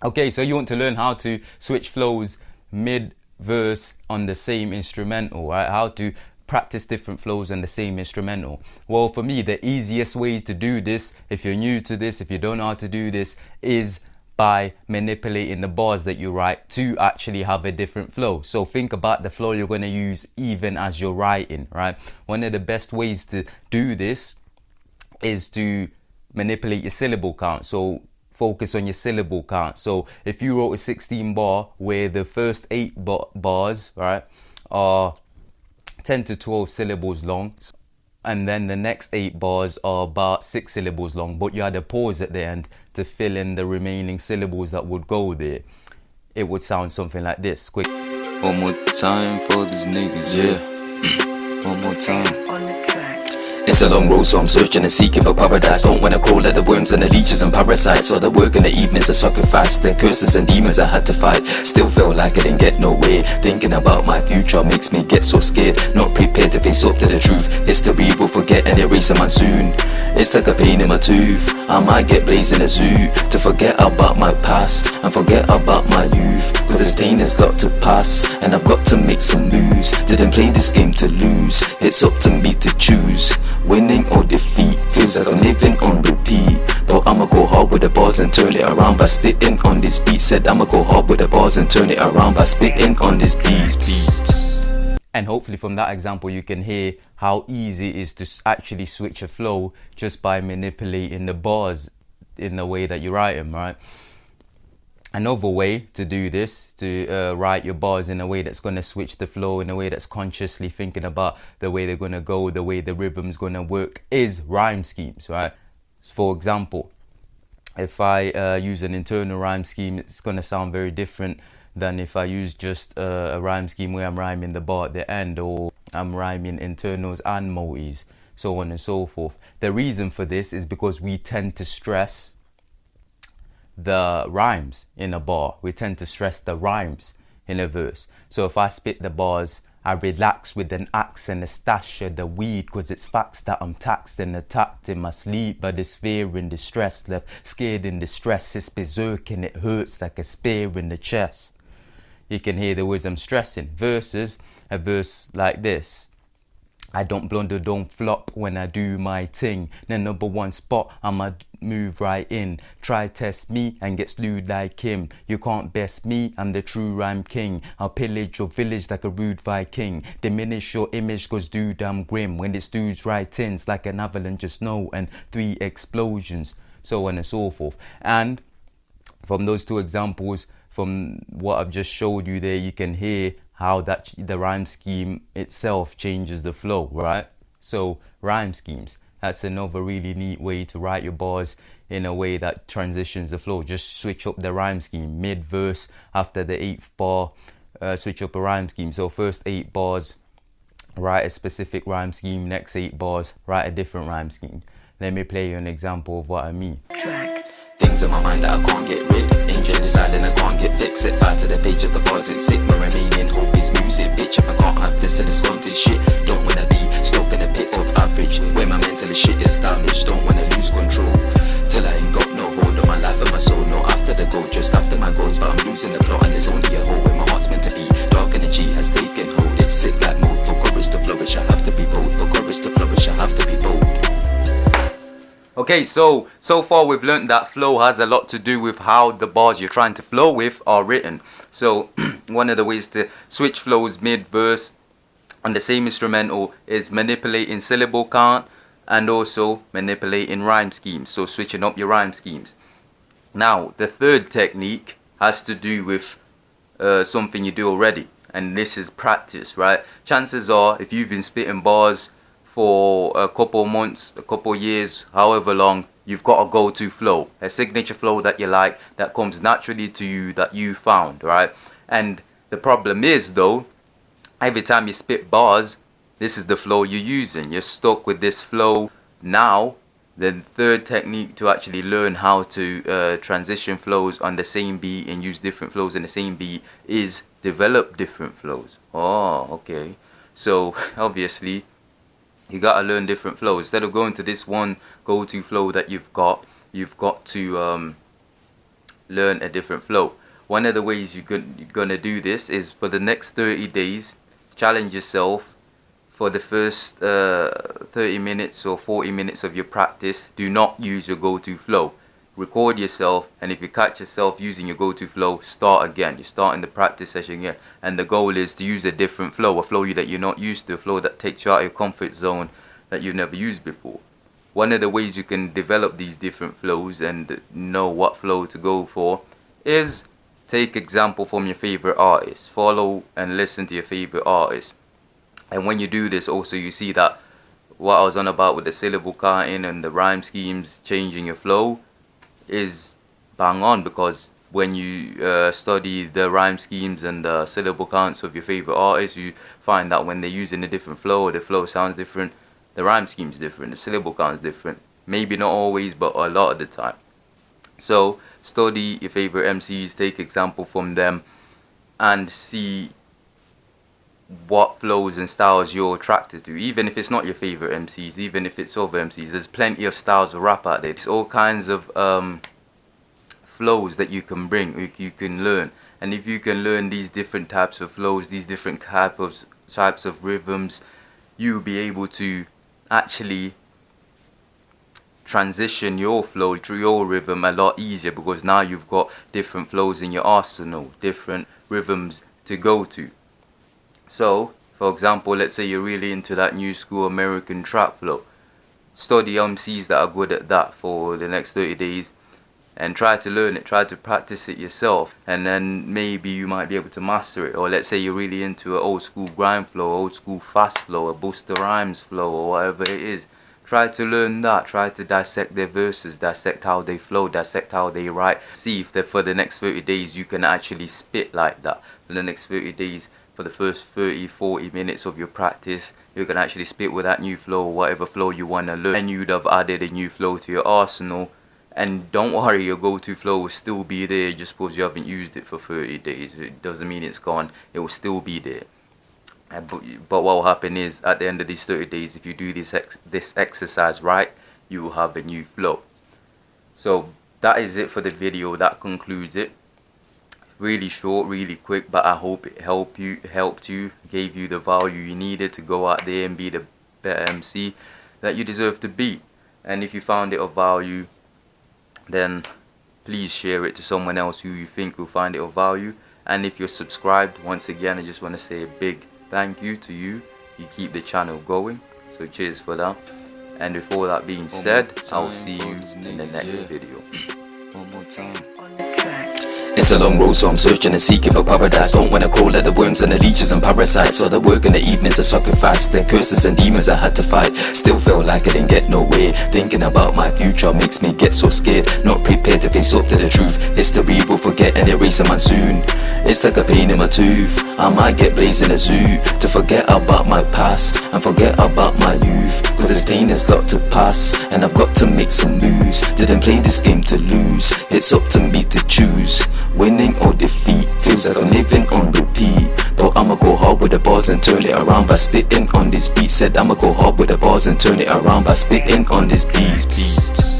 Okay, so you want to learn how to switch flows mid-verse on the same instrumental, right? How to practice different flows on the same instrumental. Well, for me, the easiest way to do this, if you're new to this, if you don't know how to do this, is by manipulating the bars that you write to actually have a different flow. So think about the flow you're going to use even as you're writing, right? One of the best ways to do this is to manipulate your syllable count. So focus on your syllable count. So if you wrote a 16 bar where the first 8 bars, right, are 10 to 12 syllables long, and then the next 8 bars are about 6 syllables long, but you had a pause at the end to fill in the remaining syllables that would go there, it would sound something like this. Quick. One more time for these niggas, yeah. One more time. On the track. It's a long road, so I'm searching and seeking for paradise. Don't wanna crawl like the worms and the leeches and parasites. All the work in the evenings I sacrificed. The curses and demons I had to fight. Still felt like I didn't get nowhere. Thinking about my future makes me get so scared. Not prepared to face up to the truth. History will forget and erase a man soon. It's like a pain in my tooth. I might get blazed in a zoo to forget about my past and forget about my youth. Cause this pain has got to pass and I've got to make some moves. Didn't play this game to lose. It's up to me to choose. Winning or defeat, feels like I'm living on repeat. But I'ma go hard with the bars and turn it around by spitting on this beat. Said I'ma go hard with the bars and turn it around by spitting on this beat. And hopefully from that example you can hear how easy it is to actually switch a flow just by manipulating the bars in the way that you write them, right? Another way to do this, to write your bars in a way that's going to switch the flow, in a way that's consciously thinking about the way they're going to go, the way the rhythm's going to work, is rhyme schemes, right? For example, if I use an internal rhyme scheme, it's going to sound very different than if I use just a rhyme scheme where I'm rhyming the bar at the end, or I'm rhyming internals and multis, so on and so forth. The reason for this is because we tend to stress the rhymes in a bar. We tend to stress the rhymes in a verse. So if I spit the bars, I relax with an axe and a stash of the weed, cause it's facts that I'm taxed and attacked in my sleep by this fear and distress, left scared in distress. It's berserk and it hurts like a spear in the chest. You can hear the words I'm stressing. Versus a verse like this: I don't blunder, don't flop when I do my thing. The number one spot, I'ma move right in. Try test me and get slewed like him. You can't best me, I'm the true rhyme king. I'll pillage your village like a rude Viking. Diminish your image cause dude I'm grim. When it's dudes right in, it's like an avalanche of snow and 3 explosions. So on and so forth. And from those 2 examples, from what I've just showed you there, you can hear how that the rhyme scheme itself changes the flow, right? So rhyme schemes, that's another really neat way to write your bars in a way that transitions the flow. Just switch up the rhyme scheme mid-verse. After the 8th bar, switch up a rhyme scheme. So first 8 bars, write a specific rhyme scheme. Next 8 bars, write a different rhyme scheme. Let me play you an example of what I mean. Track. Things in my mind that I can't get rid. Angel deciding I can't get fixed. Set fire to the page of the bars, it's sick. My remaining hope is music, bitch. If I can't have this and it's gone to shit. Don't wanna be stuck in a pit of average where my mental shit is damaged. Don't wanna lose control till I ain't got no hold on my life and my soul. No after the goal, just after my goals. But I'm losing the plot and there's only a hole where my heart's meant to be. Dark energy has taken hold. It's sick like mold. For courage to flourish I have to be bold. For courage to flourish I have to be bold. Okay, so far we've learned that flow has a lot to do with how the bars you're trying to flow with are written. So one of the ways to switch flows mid-verse on the same instrumental is manipulating syllable count and also manipulating rhyme schemes. So switching up your rhyme schemes. Now, the third technique has to do with something you do already, and this is practice, right? Chances are, if you've been spitting bars for a couple months, a couple years, however long, you've got a go-to flow, a signature flow that you like, that comes naturally to you, that you found, right? And the problem is though, every time you spit bars, this is the flow you're using. You're stuck with this flow. Now, the third technique to actually learn how to transition flows on the same beat and use different flows in the same beat is develop different flows. Oh, okay. So obviously, you got to learn different flows. Instead of going to this one go-to flow that you've got to learn a different flow. One of the ways you're gonna do this is for the next 30 days, challenge yourself for the first 30 minutes or 40 minutes of your practice. Do not use your go-to flow. Record yourself, and if you catch yourself using your go-to flow, start again. You start in the practice session again, and the goal is to use a different flow, a flow that you're not used to, a flow that takes you out of your comfort zone that you've never used before. One of the ways you can develop these different flows and know what flow to go for is take example from your favorite artist. Follow and listen to your favorite artist. And when you do this, also you see that what I was on about with the syllable counting and the rhyme schemes changing your flow is bang on, because when you study the rhyme schemes and the syllable counts of your favorite artists, you find that when they're using a different flow, the flow sounds different, the rhyme scheme's different, the syllable count's different. Maybe not always, but a lot of the time. So study your favorite MCs, take example from them, and see what flows and styles you're attracted to. Even if it's not your favorite MCs, even if it's other MCs, there's plenty of styles of rap out there. It's all kinds of flows that you can bring, you can learn. And if you can learn these different types of flows, these different types of rhythms, you'll be able to actually transition your flow through your rhythm a lot easier, because now you've got different flows in your arsenal, different rhythms to go to. So, for example, let's say you're really into that new school American trap flow. Study MCs that are good at that for the next 30 days and try to learn it, try to practice it yourself, and then maybe you might be able to master it. Or let's say you're really into an old school grime flow, old school fast flow, a Busta Rhymes flow, or whatever it is. Try to learn that, try to dissect their verses, dissect how they flow, dissect how they write. See if for the next 30 days you can actually spit like that. For the next 30 days, for the first 30-40 minutes of your practice, you can actually spit with that new flow, whatever flow you want to learn, and you'd have added a new flow to your arsenal. And don't worry, your go-to flow will still be there, just suppose you haven't used it for 30 days. It doesn't mean it's gone, it will still be there. But what will happen is, at the end of these 30 days, if you do this exercise right, you will have a new flow. So that is it for the video, that concludes it. Really short, really quick, but I hope it helped you, gave you the value you needed to go out there and be the better MC that you deserve to be. And if you found it of value, then please share it to someone else who you think will find it of value. And if you're subscribed, once again, I just want to say a big thank you to you. You keep the channel going, so cheers for that. And with all that being said, I'll see you in the next video. One more time. It's a long road, so I'm searching and seeking for paradise. Don't wanna crawl at the worms and the leeches and parasites. So the work in the evenings I sacrificed. The curses and demons I had to fight. Still felt like I didn't get nowhere. Thinking about my future makes me get so scared. Not prepared to face up to the truth. History will forget and erase a man soon. It's like a pain in my tooth. I might get blazed in a zoo to forget about my past and forget about my youth. Cause this pain has got to pass and I've got to make some moves. Didn't play this game to lose. It's up to me to choose. Winning or defeat, feels like I'm living on repeat. But I'ma go hard with the bars and turn it around by spitting on this beat. Said I'ma go hard with the bars and turn it around by spitting on this beat.